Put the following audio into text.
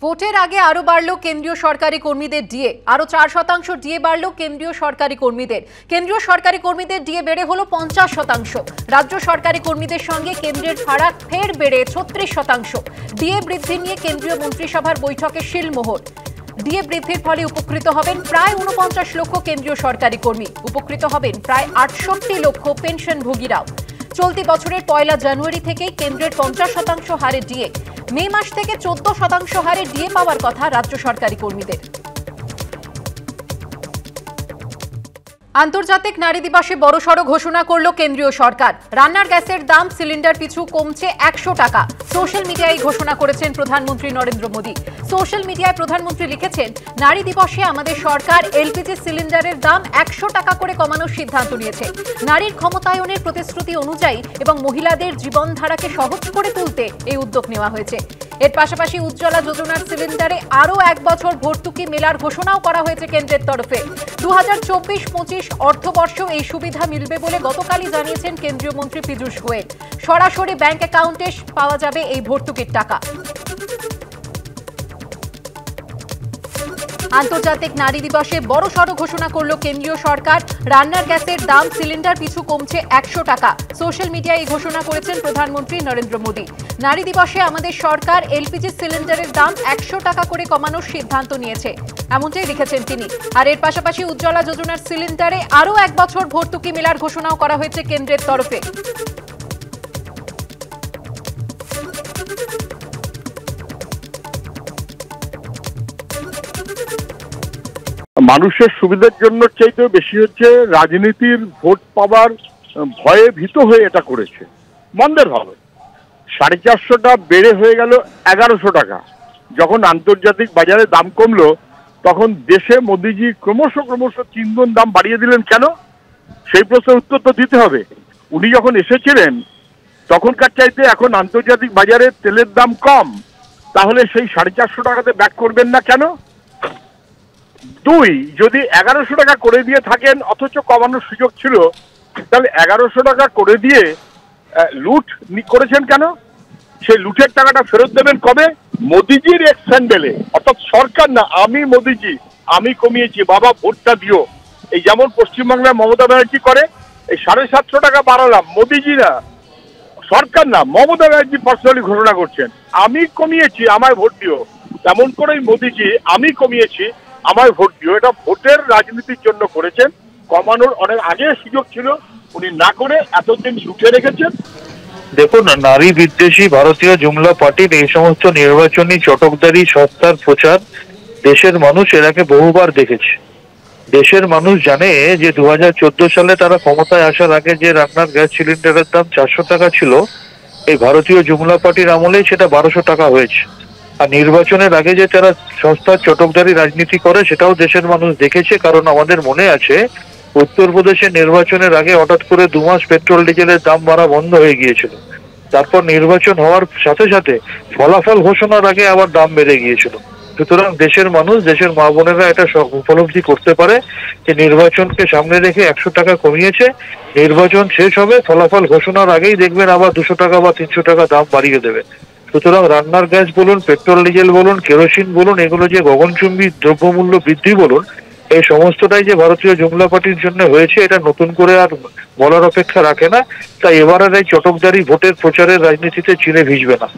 ভোটের আগে আরো বাড়ল কেন্দ্রীয় সরকারি কর্মীদের ডিএ। আরো 4% ডিএ বাড়ল কেন্দ্রীয় সরকারি কর্মীদের। কেন্দ্রীয় সরকারি কর্মীদের ডিএ বেড়ে হলো 50%। রাজ্য সরকারি কর্মীদের সঙ্গে কেন্দ্রের ভাড়া ফের বেড়ে 36%। ডিএ বৃদ্ধি নিয়ে কেন্দ্রীয় মন্ত্রিসভার বৈঠকে শিলমোহর। ডিএ বৃদ্ধির ফলে উপকৃত হবেন প্রায় 49 লক্ষ কেন্দ্রীয় সরকারি কর্মী। উপকৃত হবেন প্রায় 68 লক্ষ পেনশনভোগীরাও। চলতি বছরের 1 জানুয়ারি থেকেই কেন্দ্রের 50% হারে ডিএ। মে মাস থেকে 14% হারে ডিএ পাওয়ার কথা রাজ্য সরকারি কর্মীদের। আন্তর্জাতিক নারী দিবসে বড়সড় ঘোষণা করল কেন্দ্রীয় সরকার। রান্নার গ্যাসের দাম সিলিন্ডার পিছু কমছে 100 টাকা। সোশ্যাল মিডিয়ায় ঘোষণা করেছেন প্রধানমন্ত্রী নরেন্দ্র মোদী। সোশ্যাল মিডিয়ায় প্রধানমন্ত্রী লিখেছেন, নারী দিবসে আমাদের সরকার এলপিজি সিলিন্ডারের দাম 100 টাকা করে কমানোর সিদ্ধান্ত নিয়েছে। নারীর ক্ষমতায়নের প্রতিশ্রুতি অনুযায়ী এবং মহিলাদের জীবনধারাকে সহজ করে তুলতে এই উদ্যোগ নেওয়া হয়েছে। এর পাশাপাশি উজ্জ্বলা যোজনার সিলিন্ডারে আরও 1 বছর ভর্তুকি মেলার ঘোষণাও করা হয়েছে কেন্দ্রের তরফে। 2024-25 অর্থবর্ষ এই সুবিধা মিলবে বলে গতকালই জানিয়েছেন কেন্দ্রীয় মন্ত্রী পীযূষ গোয়েল। সরাসরি ব্যাংক অ্যাকাউন্টে পাওয়া যাবে এই ভর্তুকির টাকা। আন্তর্জাতিক নারী দিবসে বড়সড় ঘোষণা করল কেন্দ্রীয় সরকার। রান্নার গ্যাসের দাম সিলিন্ডার পিছু কমছে 100 টাকা। সোশ্যাল মিডিয়ায় এই ঘোষণা করেছেন প্রধানমন্ত্রী নরেন্দ্র মোদী। নারী দিবসে আমাদের সরকার এলপিজি সিলিন্ডারের দাম 100 টাকা করে কমানোর সিদ্ধান্ত নিয়েছে, এমনটাই লিখেছেন তিনি। আর এর পাশাপাশি উজ্জ্বলা যোজনার সিলিন্ডারে আরও 1 বছর ভর্তুকি মেলার ঘোষণাও করা হয়েছে কেন্দ্রের তরফে। মানুষের সুবিধার জন্য চাইতে বেশি হচ্ছে রাজনীতির ভোট পাবার ভয়ে ভীত হয়ে এটা করেছে। মন্দের ভাবে 450টা বেড়ে হয়ে গেল 1100 টাকা। যখন আন্তর্জাতিক বাজারে দাম কমলো তখন দেশে মোদিজি ক্রমশ ইন্ধন দাম বাড়িয়ে দিলেন কেন? সেই প্রশ্নের উত্তর তো দিতে হবে। উনি যখন এসেছিলেন তখনকার চাইতে এখন আন্তর্জাতিক বাজারে তেলের দাম কম, তাহলে সেই 450 টাকাতে ব্যাক করবেন না কেন? 2, যদি 1100 টাকা করে দিয়ে থাকেন অথচ কমানোর সুযোগ ছিল, তাহলে 1100 টাকা করে দিয়ে লুট করেছেন কেন? সেই লুটের টাকাটা ফেরত দেবেন কবে? মোদিজির এক স্যান্ডেলে, অর্থাৎ সরকার না, আমি মোদিজি, আমি কমিয়েছি, বাবা ভোটটা দিও। এই যেমন পশ্চিমবাংলায় মমতা ব্যানার্জি করে, এই 750 টাকা বাড়ালাম, মোদিজি না, সরকার না, মমতা ব্যানার্জি পার্সোনালি ঘোষণা করছেন, আমি কমিয়েছি, আমায় ভোট দিও। তেমন করেই মোদিজি আমি কমিয়েছি, আমার ভোট দিও। এটা ভোটের রাজনীতির জন্য করেছেন। কমানোর অনেক আগে সুযোগ ছিল, উনি না করে এতদিন লুটে রেখেছেন। দেখুন, নারী বিদ্বেষী ভারতীয় জুমলা পার্টির এই সমস্ত নির্বাচনী চটকদারি সস্তার প্রচার দেশের মানুষ এর আগে বহুবার দেখেছে। দেশের মানুষ জানে যে 2014 সালে তারা ক্ষমতায় আসার আগে যে রান্নার গ্যাস সিলিন্ডারের দাম 400 টাকা ছিল, এই ভারতীয় জুমলা পার্টির আমলেই সেটা 1200 টাকা হয়েছে। আর নির্বাচনের আগে যে তারা সস্তার চটকদারি রাজনীতি করে সেটাও দেশের মানুষ দেখেছে। কারণ আমাদের মনে আছে উত্তরপ্রদেশের নির্বাচনের আগে হঠাৎ করে 2 মাস পেট্রোল ডিজেলের দাম বাড়া বন্ধ হয়ে গিয়েছিল। তারপর নির্বাচন হওয়ার সাথে সাথে ফলাফল ঘোষণার আগে আবার দাম বেড়ে গিয়েছিল। সুতরাং দেশের মানুষ, দেশের মা বোনেরা এটা উপলব্ধি করতে পারে যে নির্বাচনকে সামনে রেখে 100 টাকা কমিয়েছে। নির্বাচন শেষ হবে, ফলাফল ঘোষণার আগেই দেখবেন আবার 200 টাকা বা 300 টাকা দাম বাড়িয়ে দেবে। সুতরাং রান্নার গ্যাস বলুন, পেট্রোল ডিজেল বলুন, কেরোসিন বলুন, এগুলো যে গগনচুম্বী দ্রব্যমূল্য বৃদ্ধি বলুন, এই সমস্তটাই যে ভারতীয় জুমলা পার্টির জন্য হয়েছে এটা নতুন করে আর বলার অপেক্ষা রাখে না। তাই এবারের এই চটকদারি ভোটের প্রচারের রাজনীতিতে চিড়ে ভিজবে না।